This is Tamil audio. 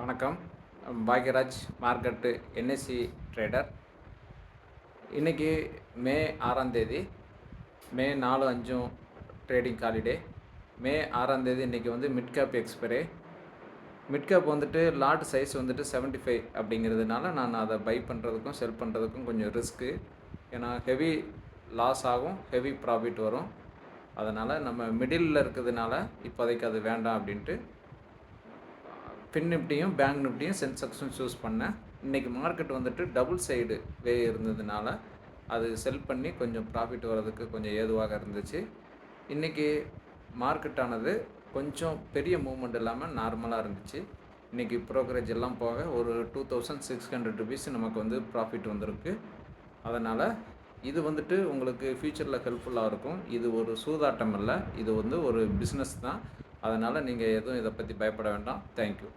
வணக்கம். Bhagyaraj market NSC trader. இன்றைக்கி மே 6ஆம் தேதி, மே 4, 5 ட்ரேடிங் ஹாலிடே. மே 6ஆம் தேதி இன்றைக்கி வந்து mid cap expiry. Mid cap வந்துட்டு லாட் சைஸ் வந்துட்டு 75 அப்படிங்கிறதுனால நான் அதை பை பண்ணுறதுக்கும் செல் பண்ணுறதுக்கும் கொஞ்சம் ரிஸ்க்கு. ஏன்னா ஹெவி லாஸ் ஆகும், ஹெவி ப்ராஃபிட் வரும். அதனால் நம்ம மிடிலில் இருக்கிறதுனால இப்போதைக்கு அது வேண்டாம் அப்படின்ட்டு ஃபின் நிஃப்டியும் பேங்க் நிஃப்டியும் சென்செக்ஸும் சூஸ் பண்ணேன். இன்றைக்கி மார்க்கெட் வந்துட்டு டபுள் சைடு வே இருந்ததுனால அது செல் பண்ணி கொஞ்சம் ப்ராஃபிட் வர்றதுக்கு கொஞ்சம் ஏதுவாக இருந்துச்சு. இன்றைக்கி மார்க்கெட்டானது கொஞ்சம் பெரிய மூவ்மெண்ட் இல்லாமல் நார்மலாக இருந்துச்சு. இன்றைக்கி ப்ரோக்கரேஜ் எல்லாம் போக ஒரு 2600 ருபீஸ் நமக்கு வந்து ப்ராஃபிட் வந்திருக்கு. அதனால் இது வந்துட்டு உங்களுக்கு ஃப்யூச்சரில் ஹெல்ப்ஃபுல்லாக இருக்கும். இது ஒரு சூதாட்டம் இல்லை, இது வந்து ஒரு பிஸ்னஸ் தான். அதனால் நீங்கள் எதுவும் இதை பற்றி பயப்பட வேண்டாம். தேங்க்யூ.